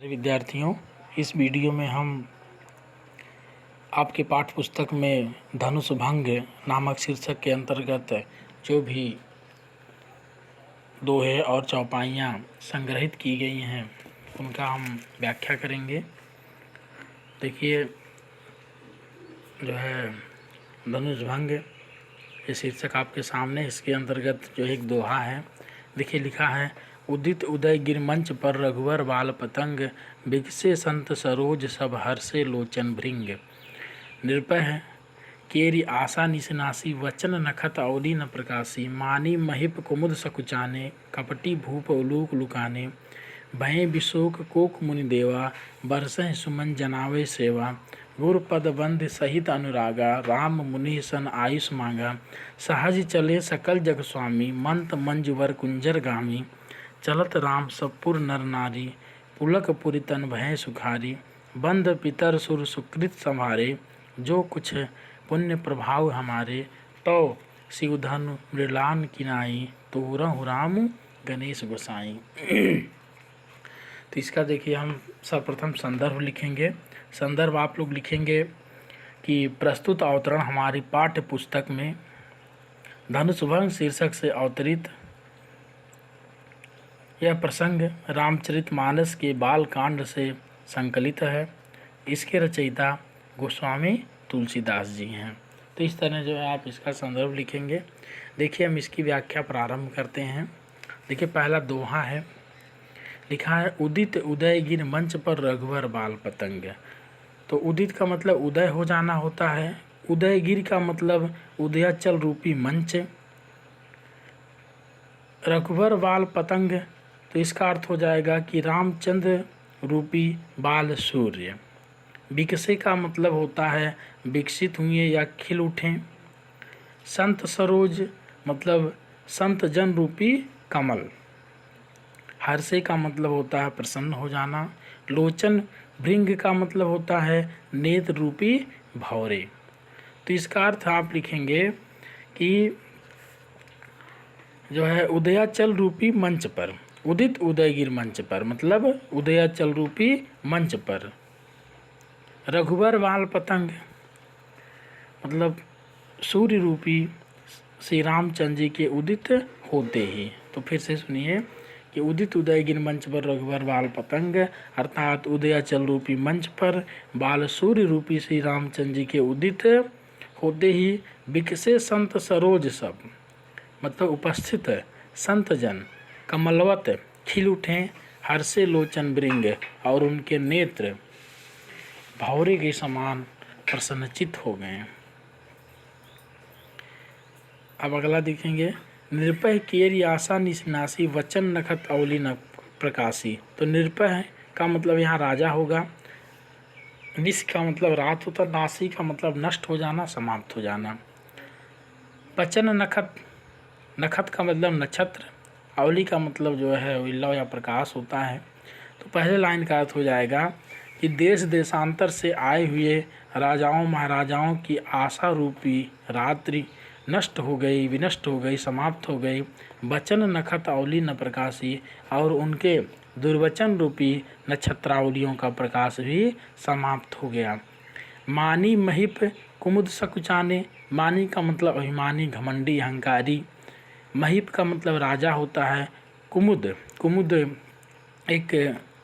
विद्यार्थियों, इस वीडियो में हम आपके पाठ्य पुस्तक में धनुष भंग नामक शीर्षक के अंतर्गत जो भी दोहे और चौपाइयाँ संग्रहित की गई हैं उनका हम व्याख्या करेंगे। देखिए, जो है धनुष भंग ये शीर्षक आपके सामने, इसके अंतर्गत जो एक दोहा है। देखिए, लिखा है, उदित उदय गिर मंच पर रघुवर बाल पतंग, बिकसे संत सरोज सब हर्षे लोचन भृंग। निर्भय है केरी आशा निशनासी, वचन नखत औली न प्रकाशी, मानी महिप कुमुद सकुचाने, कपटी भूप उलूक लुकाने, भय विशोक कोक मुनि देवा, बरसह सुमन जनावे सेवा, गुर पद बंध सहित अनुरागा, राम मुनि सन आयुष मांगा, सहज चले सकल जग स्वामी, मंत मंजुवर कुंजर गामी, चलत राम सपुर नर नारी, पुलक पुरी तन भय सुखारी, बंद पितर सुर सुकृत संभारे, जो कुछ पुण्य प्रभाव हमारे, तो शिवधनु मृलान किनाई, तोरहु राम गणेश गोसाई। तो इसका देखिए, हम सर्वप्रथम संदर्भ लिखेंगे। संदर्भ आप लोग लिखेंगे कि प्रस्तुत अवतरण हमारी पाठ्य पुस्तक में धनुष भंग शीर्षक से अवतरित यह प्रसंग रामचरितमानस के बालकांड से संकलित है। इसके रचयिता गोस्वामी तुलसीदास जी हैं। तो इस तरह जो है आप इसका संदर्भ लिखेंगे। देखिए, हम इसकी व्याख्या प्रारंभ करते हैं। देखिए, पहला दोहा है, लिखा है, उदित उदय गिर मंच पर रघुवर बाल पतंग। तो उदित का मतलब उदय हो जाना होता है, उदयगिरि का मतलब उदयाचल रूपी मंच, रघुवर बाल पतंग तो इसका अर्थ हो जाएगा कि रामचंद्र रूपी बाल सूर्य। विकसे का मतलब होता है विकसित हुए या खिल उठें। संत सरोज मतलब संत जन रूपी कमल। हर्षे का मतलब होता है प्रसन्न हो जाना। लोचन भृंग का मतलब होता है नेत्र रूपी भौरे। तो इसका अर्थ आप लिखेंगे कि जो है उदयाचल रूपी मंच पर, उदित उदयगिर मंच पर मतलब उदयाचल रूपी मंच पर, रघुवर बाल पतंग मतलब सूर्य रूपी श्री रामचंद्र जी के उदित होते ही। तो फिर से सुनिए कि उदित उदयगिर मंच पर रघुवर बाल पतंग, अर्थात उदयाचल रूपी मंच पर बाल सूर्य रूपी श्री रामचंद्र जी के उदित होते ही, बिकसे संत सरोज सब मतलब उपस्थित संत जन कमलवत खिल उठें, हर्षे लोचन भृंग और उनके नेत्र भौरे के समान प्रसन्नचित हो गए। अब अगला देखेंगे, निर्भय केरी आशा निशनासी, वचन नखत औली न प्रकाशी। तो निर्भय का मतलब यहाँ राजा होगा, निश का मतलब रात होता, नासी का मतलब नष्ट हो जाना, समाप्त हो जाना। वचन नखत, नखत का मतलब नक्षत्र, औली का मतलब जो है विल्लव या प्रकाश होता है। तो पहले लाइन का अर्थ हो जाएगा कि देश देशांतर से आए हुए राजाओं महाराजाओं की आशा रूपी रात्रि नष्ट हो गई, विनष्ट हो गई, समाप्त हो गई। वचन नखत औली न प्रकाशी, और उनके दुर्वचन रूपी नक्षत्रावलियों का प्रकाश भी समाप्त हो गया। मानी महिप कुमुद सकुचाने, मानी का मतलब अभिमानी, घमंडी, अहंकारी। महिप का मतलब राजा होता है। कुमुद, कुमुद एक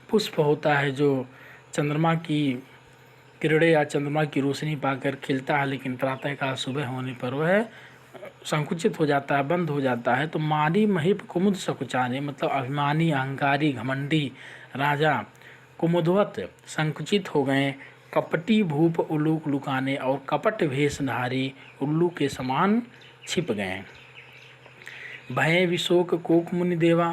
पुष्प होता है जो चंद्रमा की किरणें या चंद्रमा की रोशनी पाकर खिलता है, लेकिन प्रातःकाल सुबह होने पर वह संकुचित हो जाता है, बंद हो जाता है। तो मानी महिप कुमुद सकुचाने मतलब अभिमानी, अहंकारी, घमंडी राजा कुमुदवत संकुचित हो गए। कपटी भूप उल्लूक लुकाने, और कपट भेषधारी उल्लू के समान छिप गए। भय विशोक कोक मुनि देवा,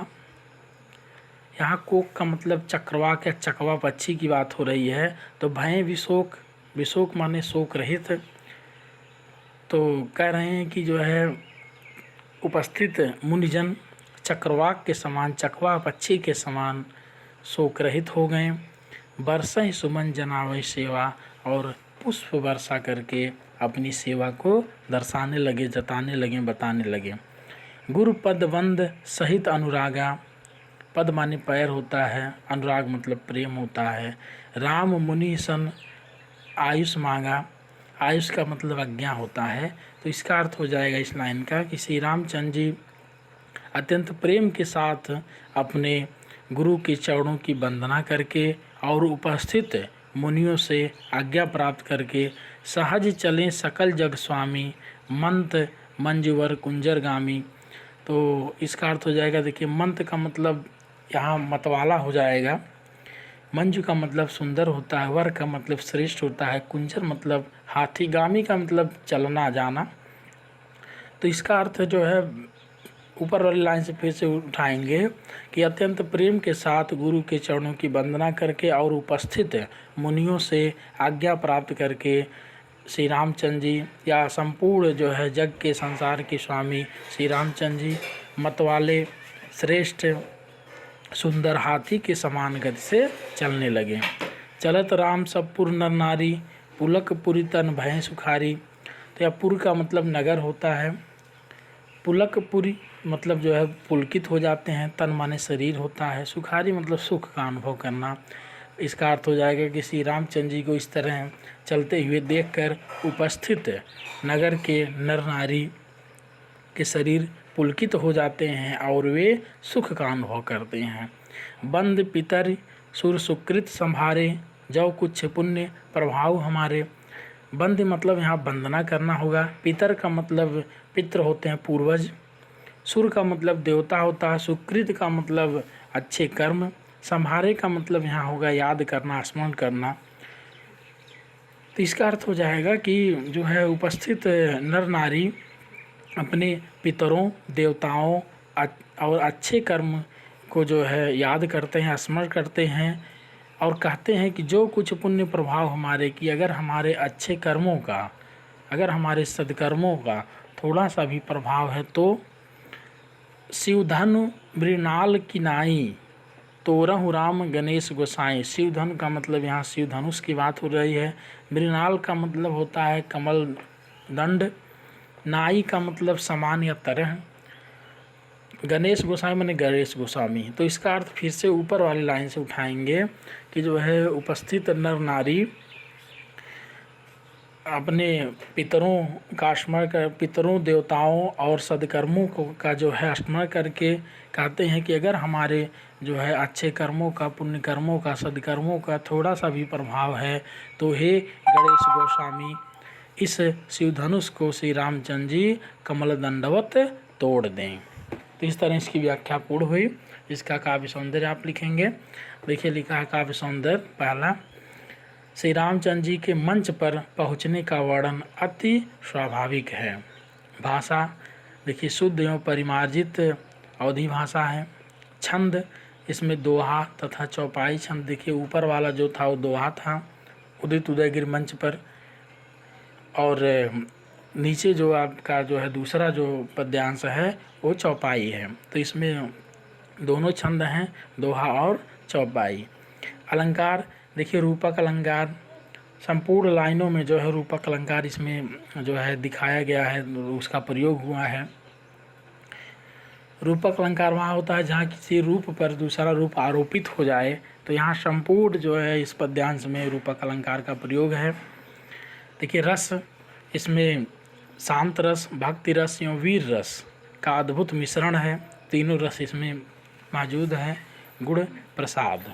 यहाँ कोक का मतलब चक्रवाक या चकवा पक्षी की बात हो रही है। तो भय विशोक, विशोक माने शोक रहित। तो कह रहे हैं कि जो है उपस्थित मुनिजन चक्रवाक के समान, चकवा पक्षी के समान शोक रहित हो गए। बरसह सुमन जनावे सेवा, और पुष्प वर्षा करके अपनी सेवा को दर्शाने लगे, जताने लगे, बताने लगे। गुरु पद बंद सहित अनुरागा, पद माने पैर होता है, अनुराग मतलब प्रेम होता है। राम मुनि सन आयुष मांगा, आयुष का मतलब आज्ञा होता है। तो इसका अर्थ हो जाएगा इस लाइन का कि श्री रामचंद्र जी अत्यंत प्रेम के साथ अपने गुरु के चरणों की वंदना करके और उपस्थित मुनियों से आज्ञा प्राप्त करके सहज चलें सकल जग स्वामी, मंत मंजुवर कुंजरगामी। तो इसका अर्थ हो जाएगा, देखिए मंत का मतलब यहाँ मतवाला हो जाएगा, मंजू का मतलब सुंदर होता है, वर का मतलब श्रेष्ठ होता है, कुंजर मतलब हाथी, गामी का मतलब चलना जाना। तो इसका अर्थ जो है ऊपर वाली लाइन से फिर से उठाएंगे कि अत्यंत प्रेम के साथ गुरु के चरणों की वंदना करके और उपस्थित मुनियों से आज्ञा प्राप्त करके श्री रामचंद्र जी या संपूर्ण जो है जग के संसार के स्वामी श्री रामचंद्र जी मतवाले श्रेष्ठ सुंदर हाथी के समान गति से चलने लगे। चलत राम सब पुर नर नारी, पुलक पुरी तन भय सुखारी। तो यह पुर का मतलब नगर होता है, पुलक पुरी मतलब जो है पुलकित हो जाते हैं, तन माने शरीर होता है, सुखारी मतलब सुख का अनुभव करना। इसका अर्थ हो जाएगा कि श्री रामचंद्र जी को इस तरह चलते हुए देखकर उपस्थित नगर के नर नारी के शरीर पुलकित हो जाते हैं और वे सुख का अनुभव करते हैं। बंद पितर सुर सुकृत संभारे, जो कुछ पुण्य प्रभाव हमारे। बंद मतलब यहाँ वंदना करना होगा, पितर का मतलब पितृ होते हैं पूर्वज, सुर का मतलब देवता होता है, सुकृत का मतलब अच्छे कर्म, संभारे का मतलब यहाँ होगा याद करना, स्मरण करना। तो इसका अर्थ हो जाएगा कि जो है उपस्थित नर नारी अपने पितरों देवताओं और अच्छे कर्म को जो है याद करते हैं, स्मरण करते हैं और कहते हैं कि जो कुछ पुण्य प्रभाव हमारे की, अगर हमारे अच्छे कर्मों का, अगर हमारे सद्कर्मों का थोड़ा सा भी प्रभाव है तो शिवधनु मृणाल किनाई, तोरहु राम गणेश गोसाई। शिवधन का मतलब यहाँ शिव धनुष की बात हो रही है, मृणाल का मतलब होता है कमल दंड, नाई का मतलब समान या तरह, गणेश गोसाई माने गणेश गोस्वामी। तो इसका अर्थ फिर से ऊपर वाली लाइन से उठाएंगे कि जो है उपस्थित नर नारी अपने पितरों का स्मरण कर, पितरों देवताओं और सद्कर्मों को का जो है स्मरण करके कहते हैं कि अगर हमारे जो है अच्छे कर्मों का, पुण्य कर्मों का, सद्कर्मों का थोड़ा सा भी प्रभाव है तो हे गणेश गोस्वामी इस शिवधनुष को श्री रामचंद्र जी कमल दंडवत तोड़ दें। तो इस तरह इसकी व्याख्या पूर्ण हुई। इसका काव्य सौंदर्य आप लिखेंगे। देखिए लिखा है काव्य सौंदर्य, पहला श्री रामचंद्र जी के मंच पर पहुंचने का वर्णन अति स्वाभाविक है। भाषा देखिए शुद्ध एवं परिमार्जित अवधी भाषा है। छंद इसमें दोहा तथा चौपाई छंद, देखिए ऊपर वाला जो था वो दोहा था उदित उदयगिरि मंच पर, और नीचे जो आपका जो है दूसरा जो पद्यांश है वो चौपाई है। तो इसमें दोनों छंद हैं, दोहा और चौपाई। अलंकार देखिए रूपक अलंकार, संपूर्ण लाइनों में जो है रूपक अलंकार इसमें जो है दिखाया गया है, उसका प्रयोग हुआ है। रूपक अलंकार वहाँ होता है जहाँ किसी रूप पर दूसरा रूप आरोपित हो जाए, तो यहाँ संपूर्ण जो है इस पद्यांश में रूपक अलंकार का प्रयोग है। देखिए रस इसमें शांत रस, भक्ति रस एवं वीर रस का अद्भुत मिश्रण है, तीनों रस इसमें मौजूद है। गुण प्रसाद।